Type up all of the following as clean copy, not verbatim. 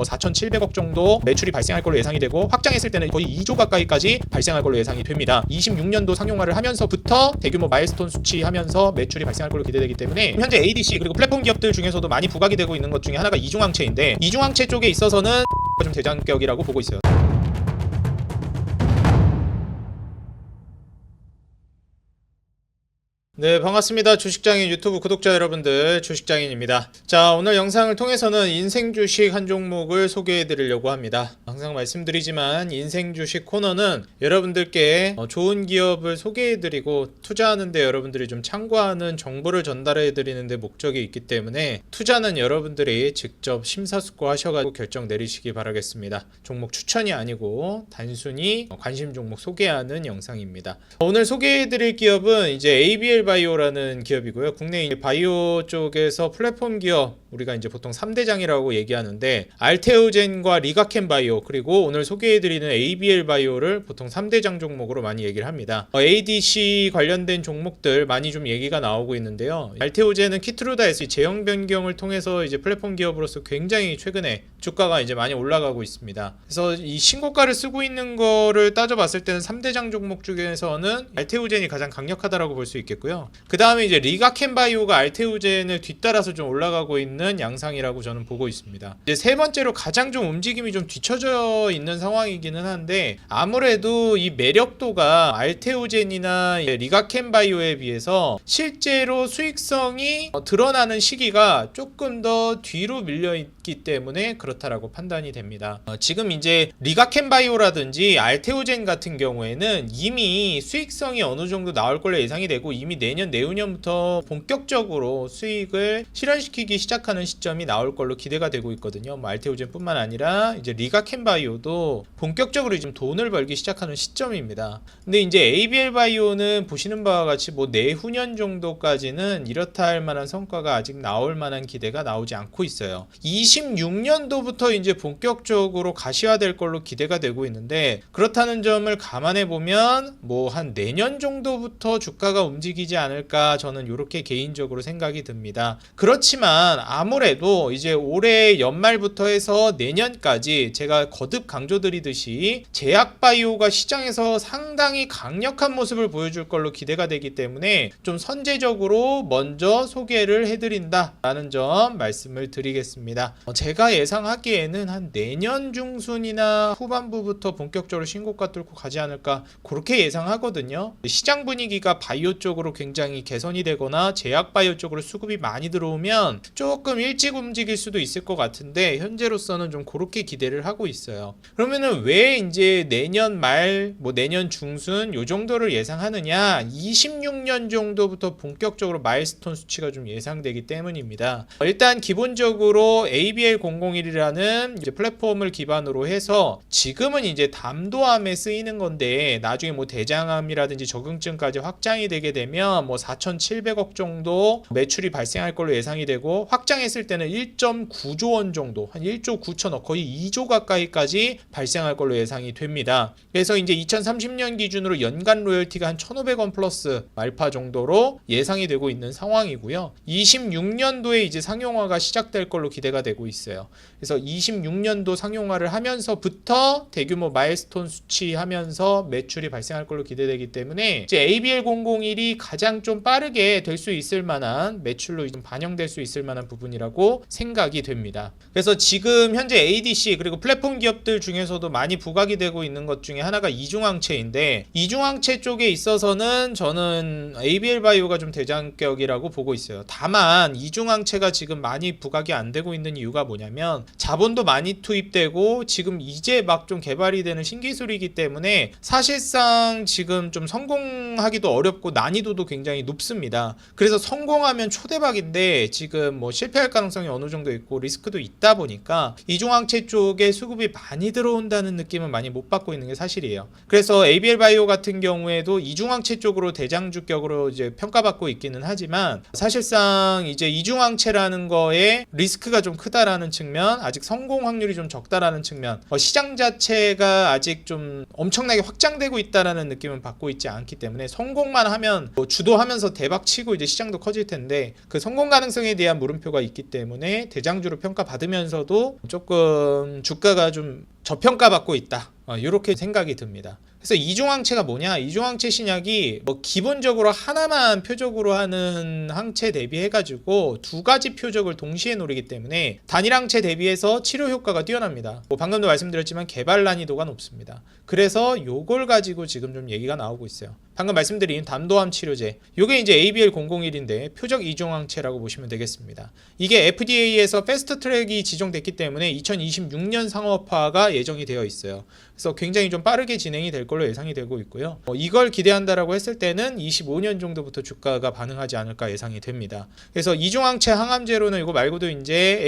뭐 4,700억 정도 매출이 발생할 걸로 예상이 되고 확장했을 때는 거의 2조 가까이까지 발생할 걸로 예상이 됩니다. 26년도 상용화를 하면서부터 대규모 마일스톤 수치하면서 매출이 발생할 걸로 기대되기 때문에 현재 ADC 그리고 플랫폼 기업들 중에서도 많이 부각이 되고 있는 것 중에 하나가 이중항체인데 이중항체 쪽에 있어서는 좀 대장격이라고 보고 있어요. 네, 반갑습니다. 주식장인 유튜브 구독자 여러분들, 주식장인입니다. 자, 오늘 영상을 통해서는 인생 주식 한 종목을 소개해 드리려고 합니다. 항상 말씀드리지만 인생 주식 코너는 여러분들께 좋은 기업을 소개해 드리고 투자하는데 여러분들이 좀 참고하는 정보를 전달해 드리는 데 목적이 있기 때문에 투자는 여러분들이 직접 심사숙고하셔가지고 결정 내리시기 바라겠습니다. 종목 추천이 아니고 단순히 관심 종목 소개하는 영상입니다. 오늘 소개해 드릴 기업은 이제 ABL 바이오라는 기업이고요. 국내 바이오 쪽에서 플랫폼 기업 우리가 이제 보통 3대장이라고 얘기하는데 알테오젠과 리가켄 바이오 그리고 오늘 소개해드리는 ABL 바이오를 보통 3대장 종목으로 많이 얘기를 합니다. ADC 관련된 종목들 많이 좀 얘기가 나오고 있는데요. 알테오젠은 키트루다에서 제형 변경을 통해서 이제 플랫폼 기업으로서 굉장히 최근에 주가가 이제 많이 올라가고 있습니다. 그래서 이 신고가를 쓰고 있는 거를 따져봤을 때는 3대장 종목 중에서는 알테오젠이 가장 강력하다라고 볼 수 있겠고요. 그 다음에 이제 리가켄 바이오가 알테오젠을 뒤따라서 좀 올라가고 있는 양상이라고 저는 보고 있습니다. 이제 세 번째로 가장 좀 움직임이 좀 뒤쳐져 있는 상황이기는 한데 아무래도 이 매력도가 알테오젠이나 리가켄 바이오에 비해서 실제로 수익성이 드러나는 시기가 조금 더 뒤로 밀려 있기 때문에 그렇다라고 판단이 됩니다. 지금 이제 리가켄 바이오라든지 알테오젠 같은 경우에는 이미 수익성이 어느 정도 나올 걸로 예상이 되고 이미 내년 내후년부터 본격적으로 수익을 실현시키기 시작하는 시점이 나올 걸로 기대가 되고 있거든요. 뭐 알테오젠뿐만 아니라 이제 리가켄 바이오도 본격적으로 지금 돈을 벌기 시작하는 시점입니다. 근데 이제 ABL 바이오는 보시는 바와 같이 뭐 내후년 정도까지는 이렇다 할 만한 성과가 아직 나올 만한 기대가 나오지 않고 있어요. 26년도부터 이제 본격적으로 가시화될 걸로 기대가 되고 있는데 그렇다는 점을 감안해 보면 뭐 한 내년 정도부터 주가가 움직이지 않을까 저는 이렇게 개인적으로 생각이 듭니다. 그렇지만 아무래도 이제 올해 연말부터 해서 내년까지 제가 거듭 강조드리듯이 제약바이오가 시장에서 상당히 강력한 모습을 보여줄 걸로 기대가 되기 때문에 좀 선제적으로 먼저 소개를 해드린다라는 점 말씀을 드리겠습니다. 제가 예상하기에는 한 내년 중순이나 후반부부터 본격적으로 신고가 뚫고 가지 않을까 그렇게 예상하거든요. 시장 분위기가 바이오 쪽으로 굉장히 개선이 되거나 제약바이오 쪽으로 수급이 많이 들어오면 조금 일찍 움직일 수도 있을 것 같은데 현재로서는 좀 그렇게 기대를 하고 있어요. 그러면은 왜 이제 내년 말, 뭐 내년 중순 요 정도를 예상하느냐? 26년 정도부터 본격적으로 마일스톤 수치가 좀 예상되기 때문입니다. 일단 기본적으로 ABL001이라는 이제 플랫폼을 기반으로 해서 지금은 이제 담도암에 쓰이는 건데 나중에 뭐 대장암이라든지 적응증까지 확장이 되게 되면 뭐 4,700억 정도 매출이 발생할 걸로 예상이 되고 확장했을 때는 1.9조 원 정도 한 1조 9천억 거의 2조 가까이까지 발생할 걸로 예상이 됩니다. 그래서 이제 2030년 기준으로 연간 로열티가 한 1,500원 플러스 알파 정도로 예상이 되고 있는 상황이고요. 26년도에 이제 상용화가 시작될 걸로 기대가 되고 있어요. 그래서 26년도 상용화를 하면서부터 대규모 마일스톤 수치하면서 매출이 발생할 걸로 기대되기 때문에 이제 ABL001이 가장 좀 빠르게 될 수 있을 만한 매출로 좀 반영될 수 있을 만한 부분이라고 생각이 됩니다. 그래서 지금 현재 ADC 그리고 플랫폼 기업들 중에서도 많이 부각이 되고 있는 것 중에 하나가 이중항체인데 이중항체 쪽에 있어서는 저는 ABL 바이오가 좀 대장격이라고 보고 있어요. 다만 이중항체가 지금 많이 부각이 안 되고 있는 이유가 뭐냐면 자본도 많이 투입되고 지금 이제 막 좀 개발이 되는 신기술이기 때문에 사실상 지금 좀 성공하기도 어렵고 난이도도 굉장히 높습니다. 그래서 성공하면 초대박인데 지금 뭐 실패할 가능성이 어느 정도 있고 리스크도 있다 보니까 이중항체 쪽에 수급이 많이 들어온다는 느낌은 많이 못 받고 있는 게 사실이에요. 그래서 ABL 바이오 같은 경우에도 이중항체 쪽으로 대장주격으로 이제 평가받고 있기는 하지만 사실상 이제 이중항체라는 거에 리스크가 좀 크다 적다라는 측면, 아직 성공 확률이 좀 적다라는 측면, 시장 자체가 아직 좀 엄청나게 확장되고 있다라는 느낌은 받고 있지 않기 때문에 성공만 하면 주도하면서 대박 치고 이제 시장도 커질 텐데 그 성공 가능성에 대한 물음표가 있기 때문에 대장주로 평가받으면서도 조금 주가가 좀 저평가받고 있다. 이렇게 생각이 듭니다. 그래서 이중항체가 뭐냐? 이중항체 신약이 기본적으로 하나만 표적으로 하는 항체 대비해가지고 두 가지 표적을 동시에 노리기 때문에 단일항체 대비해서 치료 효과가 뛰어납니다. 방금도 말씀드렸지만 개발 난이도가 높습니다. 그래서 요걸 가지고 지금 좀 얘기가 나오고 있어요. 방금 말씀드린 담도암 치료제, 요게 이제 ABL001인데 표적 이중항체라고 보시면 되겠습니다. 이게 FDA에서 패스트 트랙이 지정됐기 때문에 2026년 상업화가 예정이 되어 있어요. 그래서 굉장히 좀 빠르게 진행이 될 걸로 예상이 되고 있고요. 이걸 기대한다라고 했을 때는 25년 정도부터 주가가 반응하지 않을까 예상이 됩니다. 그래서 이중항체 항암제로는 이거 말고도 이제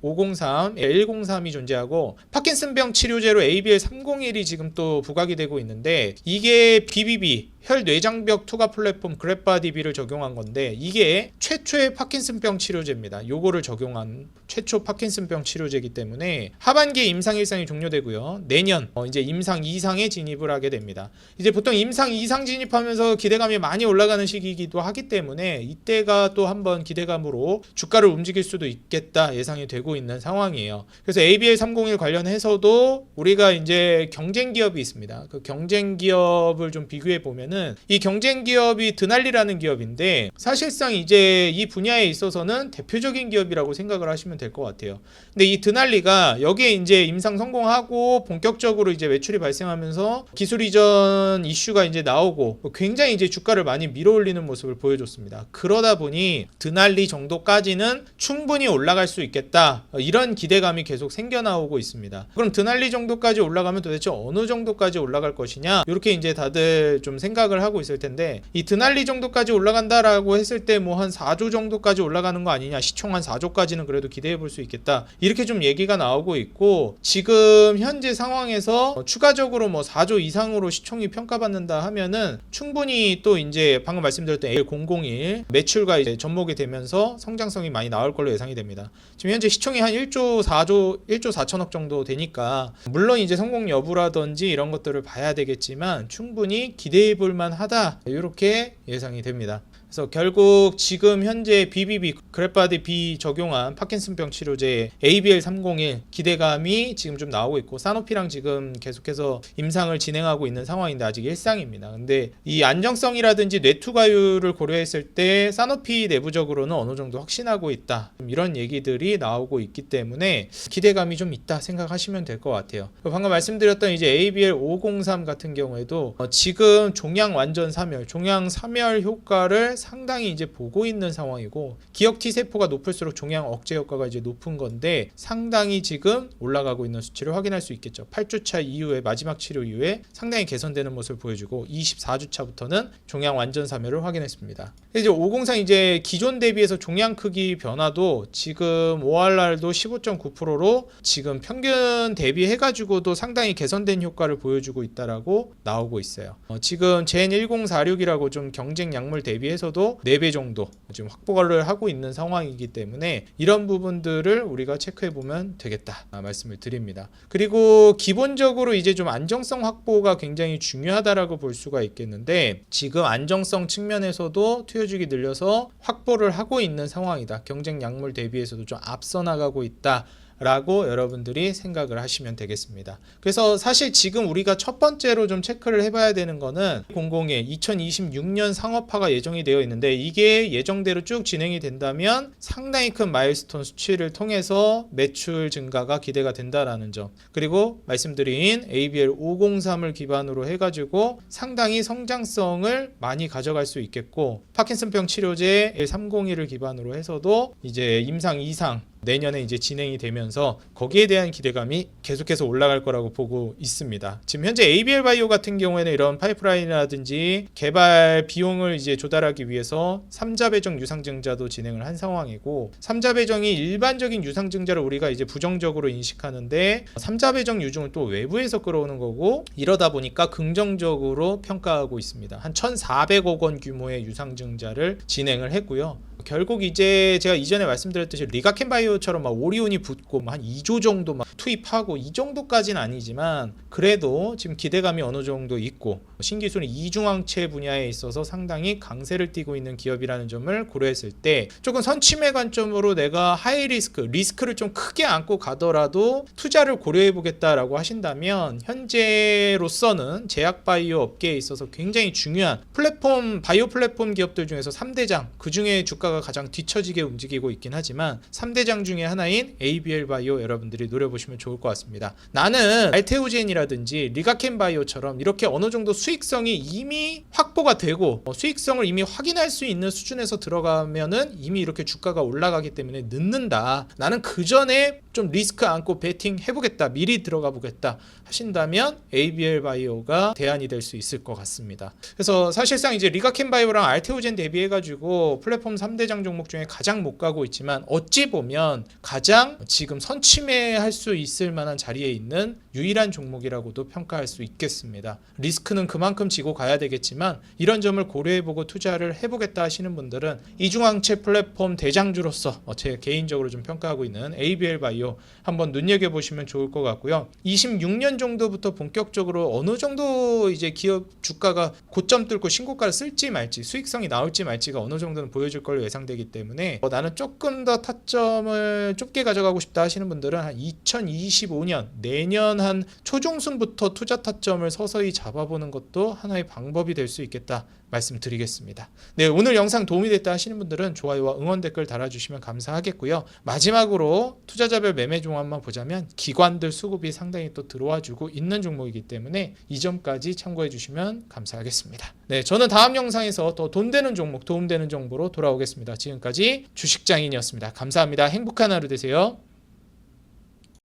ABL503, 103이 존재하고 파킨슨병 치료제로 ABL301이 지금 또 부각이 되고 있는데 이게 BBB 혈뇌장벽 투과 플랫폼 그래파디비를 적용한 건데 이게 최초의 파킨슨병 치료제입니다. 요거를 적용한 최초 파킨슨병 치료제이기 때문에 하반기에 임상 1상이 종료되고요. 내년 이제 임상 2상에 진입을 하게 됩니다. 이제 보통 임상 2상 진입하면서 기대감이 많이 올라가는 시기이기도 하기 때문에 이때가 또 한번 기대감으로 주가를 움직일 수도 있겠다 예상이 되고 있는 상황이에요. 그래서 ABL301 관련해서도 우리가 이제 경쟁 기업이 있습니다. 그 경쟁 기업을 좀 비교해 보면 이 경쟁 기업이 드날리라는 기업인데 사실상 이제 이 분야에 있어서는 대표적인 기업이라고 생각을 하시면 될 것 같아요. 근데 이 드날리가 여기에 이제 임상 성공하고 본격적으로 이제 매출이 발생하면서 기술 이전 이슈가 이제 나오고 굉장히 이제 주가를 많이 밀어올리는 모습을 보여줬습니다. 그러다 보니 드날리 정도까지는 충분히 올라갈 수 있겠다 이런 기대감이 계속 생겨나오고 있습니다. 그럼 드날리 정도까지 올라가면 도대체 어느 정도까지 올라갈 것이냐 이렇게 이제 다들 좀 생각을 하고 있을 텐데 이 드날리 정도까지 올라간다라고 했을 때 뭐 한 4조 정도까지 올라가는 거 아니냐, 시총 한 4조까지는 그래도 기대해 볼 수 있겠다 이렇게 좀 얘기가 나오고 있고 지금 현재 상황에서 추가적으로 뭐 4조 이상으로 시총이 평가받는다 하면은 충분히 또 이제 방금 말씀드렸던 ABL001 매출과 이제 접목이 되면서 성장성이 많이 나올 걸로 예상이 됩니다. 지금 현재 시총이 한 1조 4천억 정도 되니까 물론 이제 성공 여부라든지 이런 것들을 봐야 되겠지만 충분히 기대해 볼 만하다 이렇게 예상이 됩니다. 그래서 결국 지금 현재 BBB 그래파디 B 적용한 파킨슨병 치료제 ABL301 기대감이 지금 좀 나오고 있고 사노피랑 지금 계속해서 임상을 진행하고 있는 상황인데 아직 1상입니다. 근데 이 안정성이라든지 뇌투과율을 고려했을 때 사노피 내부적으로는 어느 정도 확신하고 있다 이런 얘기들이 나오고 있기 때문에 기대감이 좀 있다 생각하시면 될 것 같아요. 방금 말씀드렸던 이제 ABL503 같은 경우에도 지금 종양 완전 사멸, 종양 사멸 효과를 상당히 이제 보고 있는 상황이고 기억 T세포가 높을수록 종양 억제 효과가 이제 높은 건데 상당히 지금 올라가고 있는 수치를 확인할 수 있겠죠. 8주차 이후에 마지막 치료 이후에 상당히 개선되는 모습을 보여주고 24주차부터는 종양 완전 사멸을 확인했습니다. 이제 503 이제 기존 대비해서 종양 크기 변화도 지금 ORR도 15.9%로 지금 평균 대비해가지고도 상당히 개선된 효과를 보여주고 있다라고 나오고 있어요. 지금 젠1046이라고 좀 경쟁 약물 대비해서도 4배 정도 지금 확보를 하고 있는 상황이기 때문에 이런 부분들을 우리가 체크해 보면 되겠다 말씀을 드립니다. 그리고 기본적으로 이제 좀 안정성 확보가 굉장히 중요하다라고 볼 수가 있겠는데 지금 안정성 측면에서도 투여주기 늘려서 확보를 하고 있는 상황이다. 경쟁 약물 대비해서도 좀 앞서 나가고 있다. 라고 여러분들이 생각을 하시면 되겠습니다. 그래서 사실 지금 우리가 첫 번째로 좀 체크를 해봐야 되는 거는 00의 2026년 상업화가 예정이 되어 있는데 이게 예정대로 쭉 진행이 된다면 상당히 큰 마일스톤 수치를 통해서 매출 증가가 기대가 된다라는 점, 그리고 말씀드린 ABL503을 기반으로 해가지고 상당히 성장성을 많이 가져갈 수 있겠고 파킨슨병 치료제 L301을 기반으로 해서도 이제 임상 2상 내년에 이제 진행이 되면서 거기에 대한 기대감이 계속해서 올라갈 거라고 보고 있습니다. 지금 현재 ABL 바이오 같은 경우에는 이런 파이프라인이라든지 개발 비용을 이제 조달하기 위해서 3자 배정 유상증자도 진행을 한 상황이고 3자 배정이 일반적인 유상증자를 우리가 이제 부정적으로 인식하는데 3자 배정 유증은 또 외부에서 끌어오는 거고 이러다 보니까 긍정적으로 평가하고 있습니다. 한 1,400억 원 규모의 유상증자를 진행을 했고요. 결국 이제 제가 이전에 말씀드렸듯이 리가켄바이오처럼 막 오리온이 붙고 한 2조 정도 막 투입하고 이 정도까지는 아니지만 그래도 지금 기대감이 어느 정도 있고 신기술인 이중항체 분야에 있어서 상당히 강세를 띠고 있는 기업이라는 점을 고려했을 때 조금 선침해 관점으로 내가 하이 리스크를 좀 크게 안고 가더라도 투자를 고려해 보겠다라고 하신다면 현재로서는 제약바이오 업계에 있어서 굉장히 중요한 바이오 플랫폼 기업들 중에서 3대장, 그 중에 주가가 가장 뒤처지게 움직이고 있긴 하지만 3대장 중에 하나인 ABL 바이오 여러분들이 노려보시면 좋을 것 같습니다. 나는 알테오젠이라든지 리가켄바이오처럼 이렇게 어느 정도 수익성이 이미 확보가 되고 수익성을 이미 확인할 수 있는 수준에서 들어가면은 이미 이렇게 주가가 올라가기 때문에 늦는다. 나는 그 전에 좀 리스크 안고 베팅 해보겠다, 미리 들어가 보겠다 하신다면 ABL 바이오가 대안이 될 수 있을 것 같습니다. 그래서 사실상 이제 리가켄바이오랑 알테오젠 대비해가지고 플랫폼 3대장 종목 중에 가장 못 가고 있지만 어찌 보면 가장 지금 선침해할 수 있을 만한 자리에 있는 유일한 종목이라고도 평가할 수 있겠습니다. 리스크는 그만큼 지고 가야 되겠지만 이런 점을 고려해보고 투자를 해보겠다 하시는 분들은 이중항체 플랫폼 대장주로서 제 개인적으로 좀 평가하고 있는 ABL 바이오 한번 눈여겨보시면 좋을 것 같고요. 26년 정도부터 본격적으로 어느 정도 이제 기업 주가가 고점 뚫고 신고가를 쓸지 말지, 수익성이 나올지 말지가 어느 정도는 보여줄 걸로 예상되기 때문에 나는 조금 더 타점을 좁게 가져가고 싶다 하시는 분들은 한 2025년 내년 한 초중순부터 투자 타점을 서서히 잡아보는 것도 하나의 방법이 될 수 있겠다 말씀드리겠습니다. 네, 오늘 영상 도움이 됐다 하시는 분들은 좋아요와 응원 댓글 달아주시면 감사하겠고요. 마지막으로 투자자별 매매 종합만 보자면 기관들 수급이 상당히 또 들어와주고 있는 종목이기 때문에 이 점까지 참고해 주시면 감사하겠습니다. 네, 저는 다음 영상에서 더 돈 되는 종목, 도움되는 정보로 돌아오겠습니다. 지금까지 주식장인이었습니다. 감사합니다. 행복한 하루 되세요.